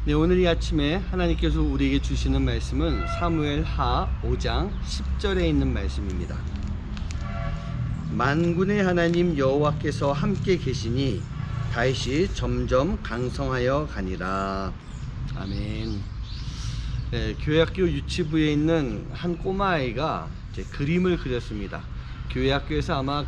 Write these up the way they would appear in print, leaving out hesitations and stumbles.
네, 오늘 이 아침에 하나님께서 우리에게 주시는 말씀은 사무엘하 5장 10절에 있는 말씀입니다. 만군의 하나님 여호와께서 함께 계시니 다윗이 점점 강성하여 가니라. 아멘. 네, 교회학교 유치부에 있는 한 꼬마아이가 그림을 그렸습니다. 교회학교에서 아마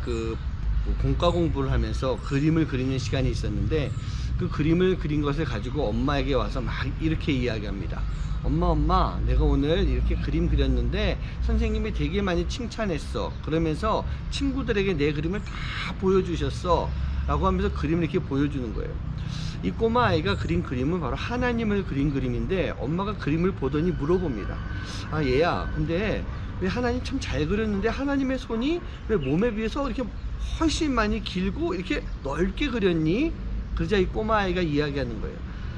공과 공부를 하면서 그림을 그리는 시간이 있었는데, 그 그림을 그린 것을 가지고 엄마에게 와서 막 이렇게 이야기합니다. 엄마, 내가 오늘 이렇게 그림 그렸는데 선생님이 되게 많이 칭찬했어. 그러면서 친구들에게 내 그림을 다 보여주셨어 라고 하면서 그림을 이렇게 보여주는 거예요. 이 꼬마 아이가 그린 그림은 바로 하나님을 그린 그림인데, 엄마가 그림을 보더니 물어봅니다. 아, 얘야, 근데 왜 하나님 참 잘 그렸는데 하나님의 손이 왜 몸에 비해서 이렇게 훨씬 많이 길고 이렇게 넓게 그렸니? 그러자 이 꼬마아이가 이야기하는 거예요.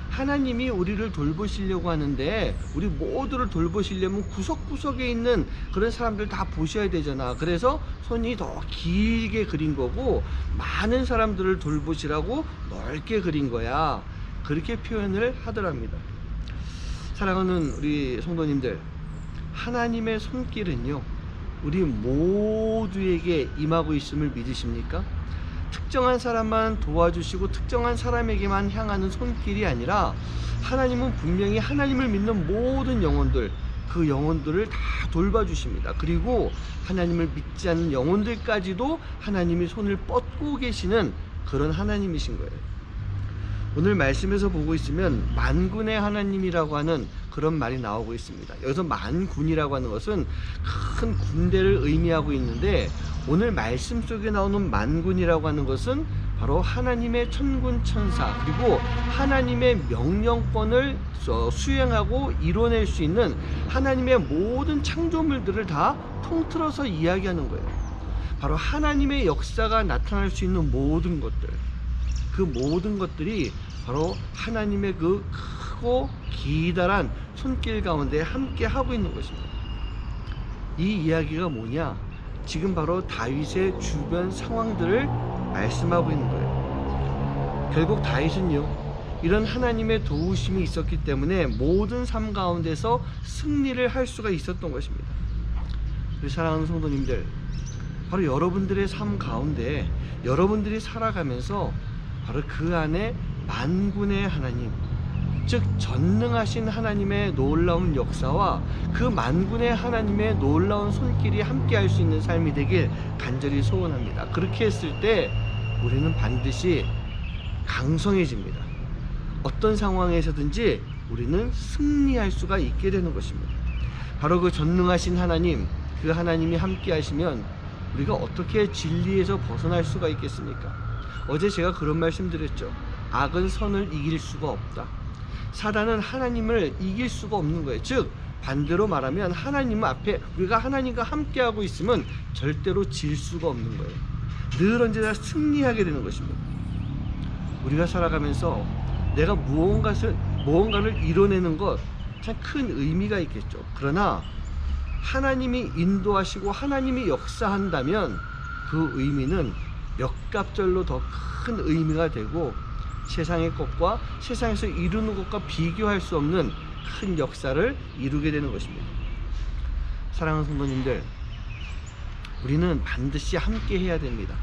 하나님이 우리를 돌보시려고 하는데, 우리 모두를 돌보시려면 구석구석에 있는 그런 사람들 다 보셔야 되잖아. 그래서 손이 더 길게 그린 거고, 많은 사람들을 돌보시라고 넓게 그린 거야. 그렇게 표현을 하더랍니다. 사랑하는 우리 성도님들, 하나님의 손길은요, 우리 모두에게 임하고 있음을 믿으십니까? 특정한 사람만 도와주시고 특정한 사람에게만 향하는 손길이 아니라, 하나님은 분명히 하나님을 믿는 모든 영혼들, 그 영혼들을 다 돌봐주십니다. 그리고 하나님을 믿지 않는 영혼들까지도 하나님이 손을 뻗고 계시는 그런 하나님이신 거예요. 오늘 말씀에서 보고 있으면 만군의 하나님이라고 하는 그런 말이 나오고 있습니다. 여기서 만군이라고 하는 것은 큰 군대를 의미하고 있는데, 오늘 말씀 속에 나오는 만군이라고 하는 것은 바로 하나님의 천군 천사, 그리고 하나님의 명령권을 수행하고 이뤄낼 수 있는 하나님의 모든 창조물들을 다 통틀어서 이야기하는 거예요. 바로 하나님의 역사가 나타날 수 있는 모든 것들, 그 모든 것들이 바로 하나님의 그 크고 기다란 손길 가운데 함께 하고 있는 것입니다. 이 이야기가 뭐냐? 지금 바로 다윗의 주변 상황들을 말씀하고 있는 거예요. 결국 다윗은요, 이런 하나님의 도우심이 있었기 때문에 모든 삶 가운데서 승리를 할 수가 있었던 것입니다. 우리 사랑하는 성도님들, 바로 여러분들의 삶 가운데 여러분들이 살아가면서 바로 그 안에 만군의 하나님, 즉 전능하신 하나님의 놀라운 역사와 그 만군의 하나님의 놀라운 손길이 함께 할 수 있는 삶이 되길 간절히 소원합니다. 그렇게 했을 때 우리는 반드시 강성해집니다. 어떤 상황에서든지 우리는 승리할 수가 있게 되는 것입니다. 바로 그 전능하신 하나님, 그 하나님이 함께 하시면 우리가 어떻게 진리에서 벗어날 수가 있겠습니까? 어제 제가 그런 말씀 드렸죠. 악은 선을 이길 수가 없다. 사단은 하나님을 이길 수가 없는 거예요. 즉 반대로 말하면 하나님 앞에 우리가 하나님과 함께하고 있으면 절대로 질 수가 없는 거예요. 늘 언제나 승리하게 되는 것입니다. 우리가 살아가면서 내가 무언가를 이뤄내는 것 참 큰 의미가 있겠죠. 그러나 하나님이 인도하시고 하나님이 역사한다면 그 의미는 몇 값절로 더 큰 의미가 되고, 세상의 것과 세상에서 이루는 것과 비교할 수 없는 큰 역사를 이루게 되는 것입니다. 사랑하는 성도님들, 우리는 반드시 함께 해야 됩니다.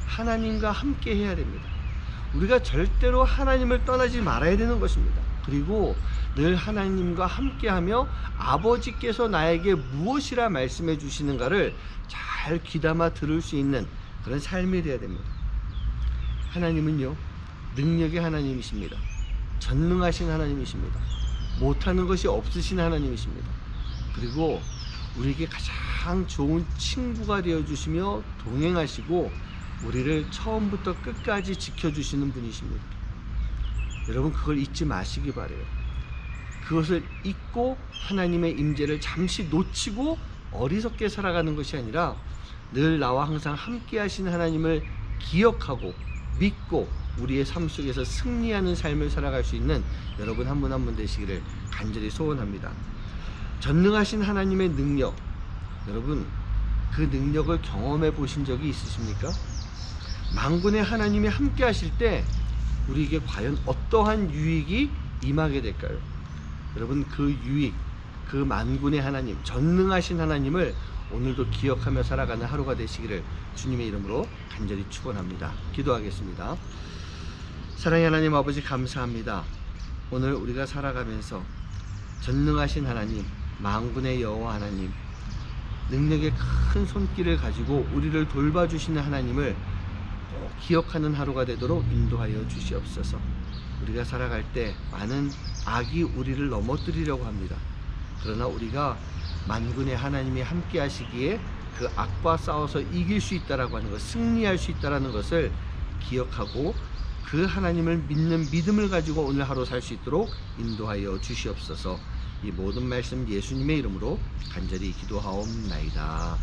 하나님과 함께 해야 됩니다. 우리가 절대로 하나님을 떠나지 말아야 되는 것입니다. 그리고 늘 하나님과 함께하며 아버지께서 나에게 무엇이라 말씀해 주시는가를 잘 귀담아 들을 수 있는 그런 삶이 되어야 됩니다. 하나님은요, 능력의 하나님이십니다. 전능하신 하나님이십니다. 못하는 것이 없으신 하나님이십니다. 그리고 우리에게 가장 좋은 친구가 되어주시며 동행하시고 우리를 처음부터 끝까지 지켜주시는 분이십니다. 여러분, 그걸 잊지 마시기 바라요. 그것을 잊고 하나님의 임재를 잠시 놓치고 어리석게 살아가는 것이 아니라, 늘 나와 항상 함께 하신 하나님을 기억하고 믿고 우리의 삶 속에서 승리하는 삶을 살아갈 수 있는 여러분 한 분 한 분 되시기를 간절히 소원합니다. 전능하신 하나님의 능력, 여러분 그 능력을 경험해 보신 적이 있으십니까? 만군의 하나님이 함께 하실 때 우리에게 과연 어떠한 유익이 임하게 될까요? 여러분, 그 유익, 그 만군의 하나님, 전능하신 하나님을 오늘도 기억하며 살아가는 하루가 되시기를 주님의 이름으로 간절히 축원합니다. 기도하겠습니다. 사랑의 하나님 아버지, 감사합니다. 오늘 우리가 살아가면서 전능하신 하나님, 만군의 여호와 하나님, 능력의 큰 손길을 가지고 우리를 돌봐주시는 하나님을 꼭 기억하는 하루가 되도록 인도하여 주시옵소서. 우리가 살아갈 때 많은 악이 우리를 넘어뜨리려고 합니다. 그러나 우리가 만군의 하나님이 함께 하시기에 그 악과 싸워서 이길 수 있다라고 하는 것, 승리할 수 있다라는 것을 기억하고 그 하나님을 믿는 믿음을 가지고 오늘 하루 살 수 있도록 인도하여 주시옵소서. 이 모든 말씀 예수님의 이름으로 간절히 기도하옵나이다.